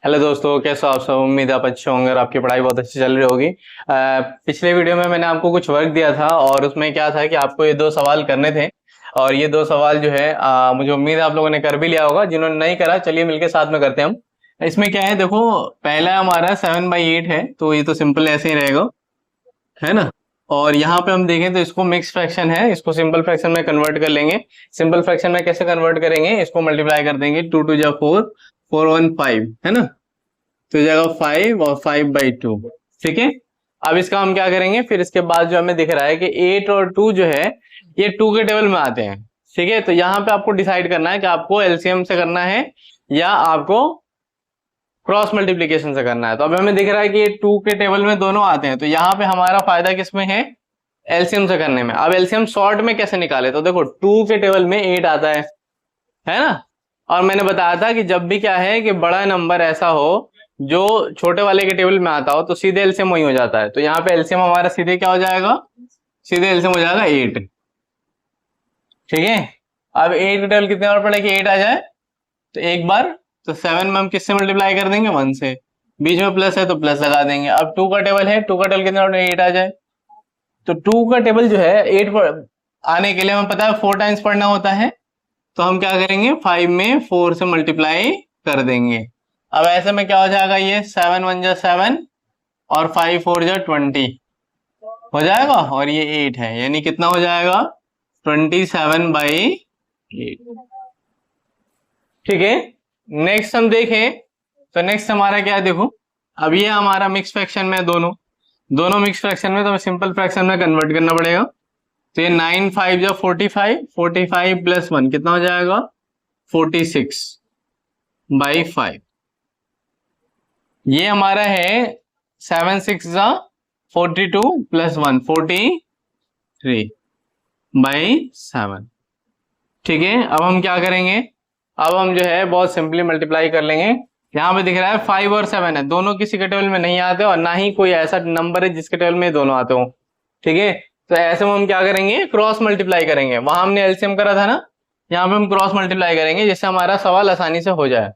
Hello दोस्तों, कैसे हो आप सब। उम्मीद है आप अच्छे होंगे और आपकी पढ़ाई बहुत अच्छी चल रही होगी। पिछले वीडियो में मैंने आपको कुछ वर्क दिया था और उसमें क्या था कि आपको ये दो सवाल करने थे। और ये दो सवाल जो है मुझे उम्मीद है आप लोगों ने कर भी लिया होगा। जिन्होंने नहीं करा, चलिए मिलके साथ में करते हैं हम। इसमें क्या है, देखो पहला हमारा 7/8 है, तो ये तो सिंपल ऐसे ही रहेगा, है ना। और यहाँ पे हम देखें तो इसको मिक्स फ्रैक्शन है, इसको सिंपल फ्रैक्शन में कन्वर्ट कर लेंगे। सिंपल फ्रैक्शन में कैसे कन्वर्ट करेंगे, इसको मल्टीप्लाई कर देंगे, 2 2 जा 4, 4 1 5, है ना। तो हो जाएगा 5 और 5/2। ठीक है। अब इसका हम क्या करेंगे, फिर इसके बाद जो हमें दिख रहा है कि 8 और 2 जो है ये 2 के टेबल में आते हैं। ठीक है, तो यहाँ पे आपको डिसाइड करना है कि आपको एलसीएम से करना है या आपको क्रॉस मल्टीप्लीकेशन से करना है। तो अब हमें दिख रहा है कि ये 2 के टेबल में दोनों आते हैं, तो यहाँ पे हमारा फायदा किसमें है, एलसीएम से करने में। अब एलसीएम शॉर्ट में कैसे निकाले, तो देखो 2 के टेबल में 8 आता है ना। और मैंने बताया था कि जब भी क्या है कि बड़ा नंबर ऐसा हो जो छोटे वाले के टेबल में आता हो तो सीधे एलसीएम वही हो जाता है। तो यहाँ पे एलसीएम हमारा सीधे क्या हो जाएगा, सीधे एलसीएम हो जाएगा 8। ठीक है। अब 8 के टेबल कितने बार पड़े कि 8 आ जाए, तो एक बार। तो 7 में हम किससे मल्टीप्लाई कर देंगे, 1 से। बीच में प्लस है तो प्लस लगा देंगे। अब 2 का टेबल है, 2 का टेबल कितने बार 8 आ जाए, तो 2 का टेबल जो है 8 पर आने के लिए हमें पता है 4 टाइम्स पढ़ना होता है। तो हम क्या करेंगे, 5 में 4 से मल्टीप्लाई कर देंगे। अब ऐसे में क्या हो जाएगा, ये 7 1 जा 7 और 5 4 जा 20 हो जाएगा, और ये 8 है, यानी कितना हो जाएगा, 27/8। ठीक है। नेक्स्ट हम देखें तो नेक्स्ट हमारा क्या है, देखो अब ये हमारा मिक्स फ्रैक्शन में दोनों दोनों मिक्स फ्रैक्शन में, तो हमें सिंपल फ्रैक्शन में कन्वर्ट करना पड़ेगा। तो ये 9 5 जा 45, 45 + 1 कितना हो जाएगा, 46/5। ये हमारा है 7 6 जा 42 + 1 43/7। ठीक है। अब हम क्या करेंगे, अब हम जो है बहुत सिंपली मल्टीप्लाई कर लेंगे। यहाँ पे दिख रहा है 5 और 7 है, दोनों किसी के टेबल में नहीं आते और ना ही कोई ऐसा नंबर है जिसके टेबल में दोनों आते हो। ठीक है। तो ऐसे में हम क्या करेंगे, क्रॉस मल्टीप्लाई करेंगे। वहां हमने एलसीएम करा था ना, यहाँ पे हम क्रॉस मल्टीप्लाई करेंगे जिससे हमारा सवाल आसानी से हो जाए।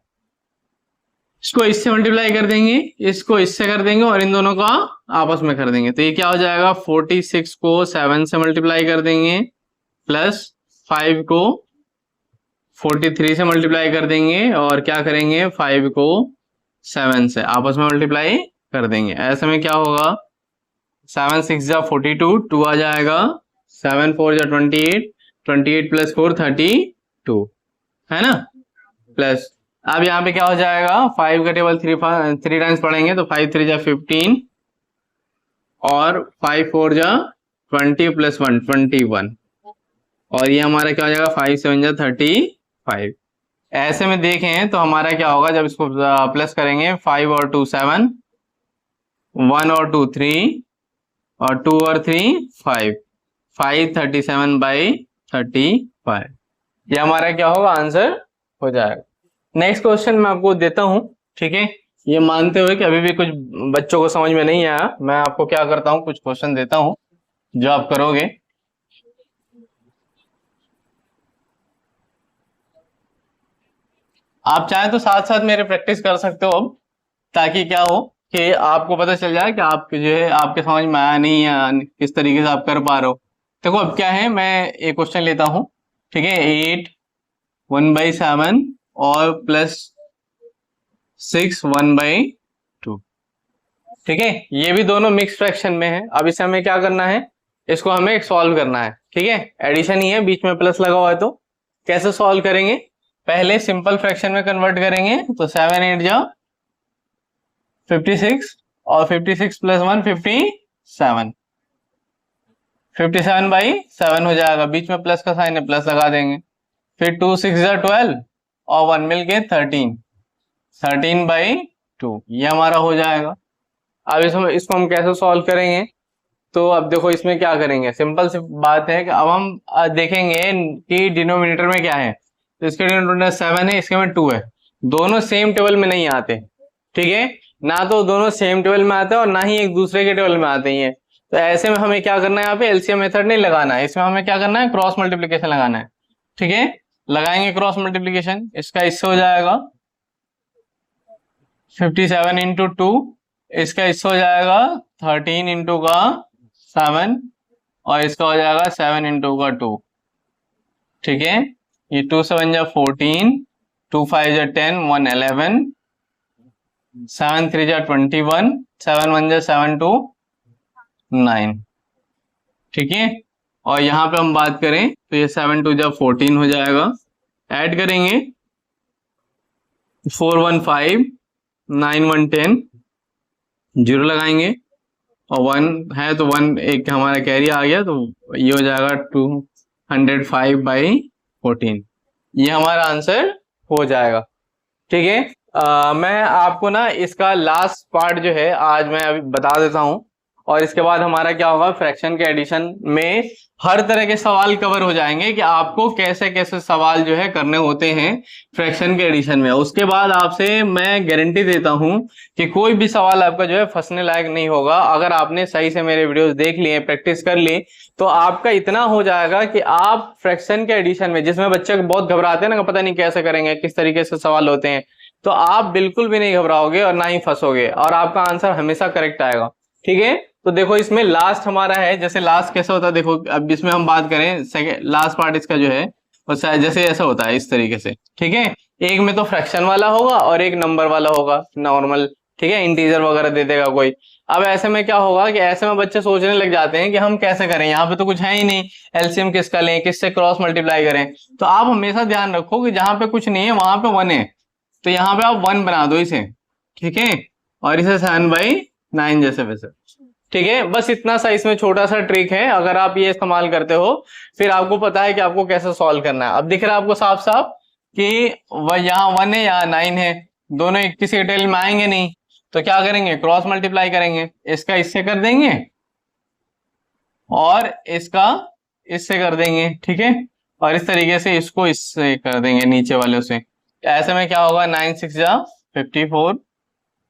इसको इससे मल्टीप्लाई कर देंगे, इसको इससे कर देंगे और इन दोनों का आपस में कर देंगे। तो ये क्या हो जाएगा, 46 को 7 से मल्टीप्लाई कर देंगे प्लस 5 को 43 से मल्टीप्लाई कर देंगे और क्या करेंगे, 5 को 7 से आपस में मल्टीप्लाई कर देंगे। ऐसे में क्या होगा, 7 6 जा 42, 2 आ जाएगा, 7 4 जा 28, 28 + 4 32, है ना। प्लस अब यहाँ पे क्या हो जाएगा, 5 का टेबल 3 टाइम्स पढ़ेंगे तो 5 3 जा 15 और 5 4 जा 20 + 1 21, और ये हमारा क्या हो जाएगा, 5 7 जा 35। ऐसे में देखें तो हमारा क्या होगा, जब इसको प्लस करेंगे, 5 और 2 7, 1 और 2 3 और 2 और 3 5, 537/35। ये हमारा क्या होगा, आंसर हो जाएगा। नेक्स्ट क्वेश्चन मैं आपको देता हूं। ठीक है। ये मानते हुए कि अभी भी कुछ बच्चों को समझ में नहीं आया, मैं आपको क्या करता हूं, कुछ क्वेश्चन देता हूं जो आप करोगे। आप चाहें तो साथ साथ मेरे प्रैक्टिस कर सकते हो अब, ताकि क्या हो कि आपको पता चल जाए कि आप जो है आपके समझ में आया नहीं या किस तरीके से आप कर पा रहे हो। देखो अब क्या है, मैं एक क्वेश्चन लेता हूं। ठीक है, 8 1/7 और प्लस 6 1/2। ठीक है, ये भी दोनों मिक्स फ्रैक्शन में है। अब इसे हमें क्या करना है, इसको हमें सॉल्व करना है। ठीक है, एडिशन ही है, बीच में प्लस लगा हुआ है, तो कैसे सॉल्व करेंगे, पहले सिंपल फ्रैक्शन में कन्वर्ट करेंगे। तो 7 8 जा 56 और 56 + 1 57, 57/7 हो जाएगा। बीच में प्लस का साइन है, प्लस लगा देंगे। फिर 2 6 जा 12 और 1 मिल के 13, 13/2, ये हमारा हो जाएगा। अब इसको हम कैसे सॉल्व करेंगे, तो अब देखो इसमें क्या करेंगे, सिंपल सी बात है कि अब हम देखेंगे कि डिनोमिनेटर में क्या है। तो इसके डिनोमिनेटर 7 है, इसके में 2 है, दोनों सेम टेबल में नहीं आते। ठीक है, ना तो दोनों सेम टेबल में आते हैं और ना ही एक दूसरे के टेबल में आते हैं। तो ऐसे में हमें क्या करना है, यहाँ पे एलसीएम मेथड नहीं लगाना है, इसमें हमें क्या करना है, क्रॉस मल्टीप्लीकेशन लगाना है। ठीक है, लगाएंगे क्रॉस मल्टीप्लीकेशन, इसका इससे हो जाएगा 57 इंटू टू, इसका इससे हो जाएगा 13 इंटू का 7, और इसका हो जाएगा 7 इंटू का 2। ठीक है, ये 2 7 जा 14, 2 5 जा 10, 1 11, 7 3 जा 21, 7 1 जा 7 2 9। ठीक है, और यहाँ पे हम बात करें तो ये 7 2 जा 14 हो जाएगा। ऐड करेंगे 4 1 5, 9 1 10, जीरो लगाएंगे और 1 है तो 1 एक हमारा कैरी आ गया, तो ये हो जाएगा 205/14। ये हमारा आंसर हो जाएगा। ठीक है, मैं आपको ना इसका लास्ट पार्ट जो है आज मैं अभी बता देता हूँ, और इसके बाद हमारा क्या होगा, फ्रैक्शन के एडिशन में हर तरह के सवाल कवर हो जाएंगे कि आपको कैसे कैसे सवाल जो है करने होते हैं फ्रैक्शन के एडिशन में। उसके बाद आपसे मैं गारंटी देता हूं कि कोई भी सवाल आपका जो है फंसने लायक नहीं होगा। अगर आपने सही से मेरे वीडियोस देख लिए, प्रैक्टिस कर ली, तो आपका इतना हो जाएगा कि आप फ्रैक्शन के एडिशन में, जिसमें बच्चे बहुत घबराते हैं ना, पता नहीं कैसे करेंगे, किस तरीके से सवाल होते हैं, तो आप बिल्कुल भी नहीं घबराओगे और ना ही फंसोगे, और आपका आंसर हमेशा करेक्ट आएगा। ठीक है, तो देखो इसमें लास्ट हमारा है, जैसे लास्ट कैसा होता है, देखो अब इसमें हम बात करें सेकेंड लास्ट पार्ट इसका जो है वो जैसे ऐसा होता है इस तरीके से। ठीक है, एक में तो फ्रैक्शन वाला होगा और एक नंबर वाला होगा नॉर्मल। ठीक है, इंटीजर वगैरह दे देगा कोई। अब ऐसे में क्या होगा कि ऐसे में बच्चे सोचने लग जाते हैं कि हम कैसे करें, यहाँ पे तो कुछ है ही नहीं, एलसीएम किसका लें, किससे क्रॉस मल्टीप्लाई करें। तो आप हमेशा ध्यान रखो कि जहां पे कुछ नहीं है वहां पे 1 है, तो यहाँ पे आप 1 बना दो इसे। ठीक है, और इसे 7/9 जैसे वैसे। ठीक है, बस इतना सा इसमें छोटा सा ट्रिक है, अगर आप ये इस्तेमाल करते हो फिर आपको पता है कि आपको कैसे सॉल्व करना है। अब दिख रहा है आपको साफ साफ कि यहाँ 1 है, यहाँ 9 है, दोनों एक किसी डिटेल में आएंगे नहीं, तो क्या करेंगे, क्रॉस मल्टीप्लाई करेंगे। इसका इससे कर देंगे और इसका इससे कर देंगे। ठीक है, और इस तरीके से इसको इससे कर देंगे नीचे वाले से। ऐसे में क्या होगा, 9 6 जा 54,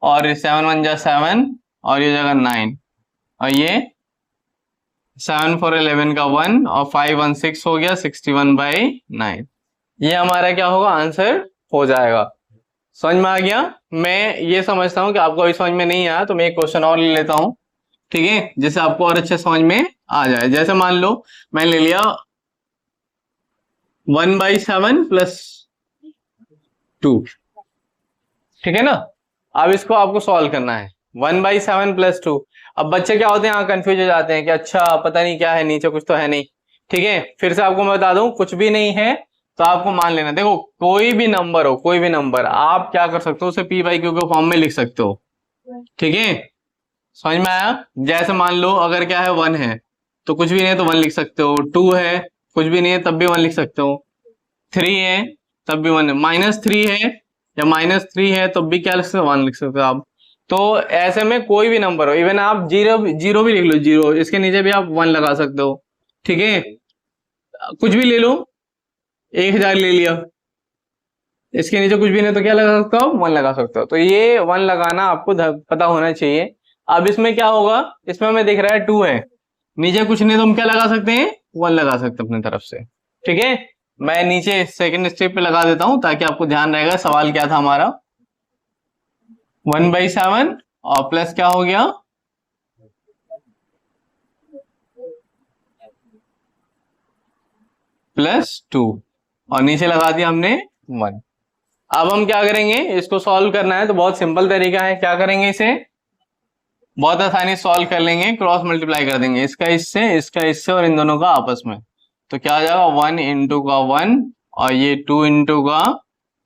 और 7 1 जा 7, और ये जगह 9, और ये 7 4 11 का 1, और 5 1 6 हो गया 61/9। ये हमारा क्या होगा, आंसर हो जाएगा। समझ में आ गया? मैं ये समझता हूं कि आपको अभी समझ में नहीं आया, तो मैं एक क्वेश्चन और ले लेता हूं। ठीक है, जिससे आपको और अच्छे समझ में आ जाए। जैसे मान लो मैं ले लिया 1/7 + 2। ठीक है ना, अब इसको आपको सॉल्व करना है, 1/7 + 2। अब बच्चे क्या होते हैं, यहाँ कंफ्यूज हो जाते हैं कि अच्छा पता नहीं क्या है, नीचे कुछ तो है नहीं। ठीक है, फिर से आपको मैं बता दूं, कुछ भी नहीं है तो आपको मान लेना। देखो कोई भी नंबर हो, कोई भी नंबर, आप क्या कर सकते हो, उसे p/q के फॉर्म में लिख सकते हो। ठीक है, समझ में आया? जैसे मान लो अगर क्या है, 1 है तो कुछ भी नहीं है तो 1 लिख सकते हो, 2 है कुछ भी नहीं है तब भी 1 लिख सकते हो, 3 है तब भी 1 है, -3 है या -3 है तब भी क्या लिख सकते हो, 1 लिख सकते हो आप। तो ऐसे में कोई भी नंबर हो, इवन आप जीरो भी लिख लो, जीरो, इसके नीचे भी आप 1 लगा सकते हो। ठीक है, कुछ भी ले लो, 1000 ले लिया, इसके नीचे कुछ भी नहीं तो क्या लगा सकते हो, 1 लगा सकते हो। तो ये 1 लगाना आपको पता होना चाहिए। अब इसमें क्या होगा, इसमें हमें दिख रहा है 2 है, नीचे कुछ नहीं तो हम क्या लगा सकते हैं, 1 लगा सकते हैं अपनी तरफ से। ठीक है, मैं नीचे सेकंड स्टेप पे लगा देता हूं ताकि आपको ध्यान रहेगा सवाल क्या था हमारा। 1/7 और प्लस क्या हो गया, +2, और नीचे लगा दिया हमने 1। अब हम क्या करेंगे, इसको सॉल्व करना है तो बहुत सिंपल तरीका है। क्या करेंगे, इसे बहुत आसानी सॉल्व कर लेंगे, क्रॉस मल्टीप्लाई कर देंगे, इसका इससे और इन दोनों का आपस में। तो क्या हो जाएगा, 1 × का 1, और ये 2 × का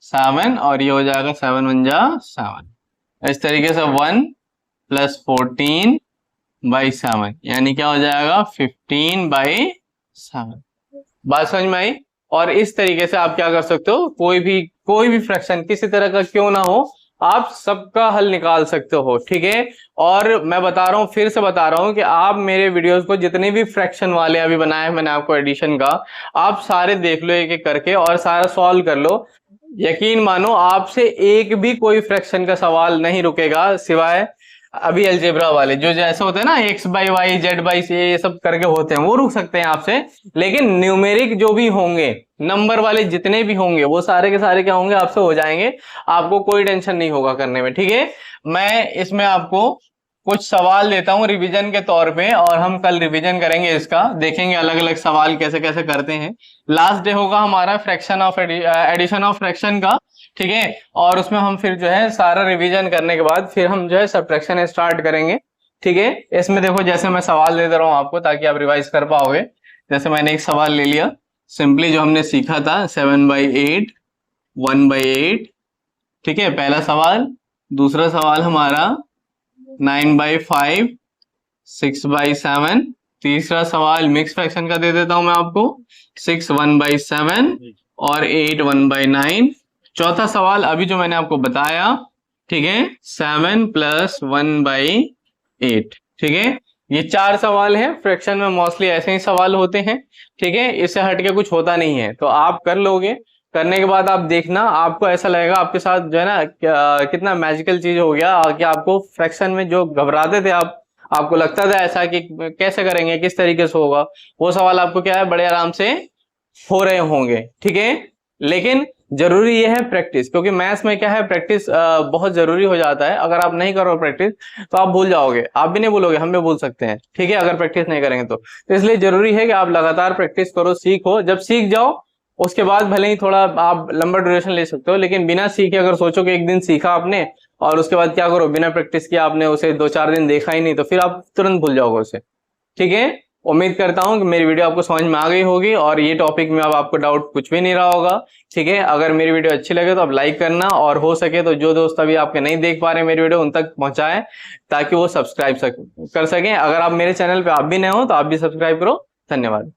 7, और ये हो जाएगा 7 1 जा 7। इस तरीके से 1 + 14/7 यानी क्या हो जाएगा, 15/7। बात समझ में आई? और इस तरीके से आप क्या कर सकते हो, कोई भी फ्रैक्शन किसी तरह का क्यों ना हो, आप सबका हल निकाल सकते हो। ठीक है, और मैं बता रहा हूं, फिर से बता रहा हूं कि आप मेरे वीडियोस को जितने भी फ्रैक्शन वाले अभी बनाए मैंने आपको एडिशन का, आप सारे देख लो एक एक करके और सारा सॉल्व कर लो। यकीन मानो आपसे एक भी कोई फ्रैक्शन का सवाल नहीं रुकेगा, सिवाय अभी अलजेब्रा वाले जो जैसे होते हैं ना, X by Y, Z by C, ये सब करके होते हैं, वो रुक सकते हैं आपसे। लेकिन न्यूमेरिक जो भी होंगे, नंबर वाले जितने भी होंगे, वो सारे के सारे क्या होंगे, आपसे हो जाएंगे। आपको कोई टेंशन नहीं होगा करने में, ठीक है। मैं इसमें आपको कुछ सवाल देता हूँ रिवीजन के तौर पे, और हम कल रिवीजन करेंगे इसका, देखेंगे अलग अलग सवाल कैसे कैसे करते हैं। लास्ट डे होगा हमारा fraction of addition of fraction का, ठीक है। और उसमें हम फिर जो है सारा रिवीजन करने के बाद फिर हम जो है सब्ट्रैक्शन स्टार्ट करेंगे, ठीक है। इसमें देखो जैसे मैं सवाल दे दे रहा हूँ आपको ताकि आप रिवाइज कर पाओगे। जैसे मैंने एक सवाल ले लिया सिंपली जो हमने सीखा था, 7/8, 1/8, ठीक है, पहला सवाल। दूसरा सवाल हमारा 9/5, 6/7। तीसरा सवाल मिक्स फ्रैक्शन का दे देता हूं मैं आपको, 6 1/7 और 8 1/9। चौथा सवाल अभी जो मैंने आपको बताया, ठीक है, 7 + 1/8, ठीक है। ये 4 सवाल हैं फ्रैक्शन में, मोस्टली ऐसे ही सवाल होते हैं, ठीक है। इससे हटके कुछ होता नहीं है, तो आप कर लोगे। करने के बाद आप देखना, आपको ऐसा लगेगा आपके साथ जो है ना कितना मैजिकल चीज हो गया कि आपको फ्रैक्शन में जो घबराते थे आप, आपको लगता था ऐसा कि कैसे करेंगे, किस तरीके से होगा, वो सवाल आपको क्या है बड़े आराम से हो रहे होंगे, ठीक है। लेकिन जरूरी ये है प्रैक्टिस, क्योंकि मैथ्स में क्या है, प्रैक्टिस बहुत जरूरी हो जाता है। अगर आप नहीं करो प्रैक्टिस तो आप भूल जाओगे, आप भी नहीं भूलोगे, हम भी भूल सकते हैं, ठीक है, अगर प्रैक्टिस नहीं करेंगे तो इसलिए जरूरी है कि आप लगातार प्रैक्टिस करो, सीखो। जब सीख जाओ उसके बाद भले ही थोड़ा आप लंबा ड्यूरेशन ले सकते हो, लेकिन बिना सीखे अगर सोचो कि एक दिन सीखा आपने और उसके बाद क्या करो, बिना प्रैक्टिस किया आपने उसे 2-4 दिन देखा ही नहीं, तो फिर आप तुरंत भूल जाओगे उसे, ठीक है। उम्मीद करता हूं कि मेरी वीडियो आपको समझ में आ गई होगी और ये टॉपिक में अब आपको डाउट कुछ भी नहीं रहा होगा, ठीक है। अगर मेरी वीडियो अच्छी लगे तो आप लाइक करना, और हो सके तो जो दोस्त अभी आपके नहीं देख पा रहे मेरी वीडियो उन तक पहुंचाएं ताकि वो सब्सक्राइब कर सकें। अगर आप मेरे चैनल पे आप भी नए हो तो आप भी सब्सक्राइब करो। धन्यवाद।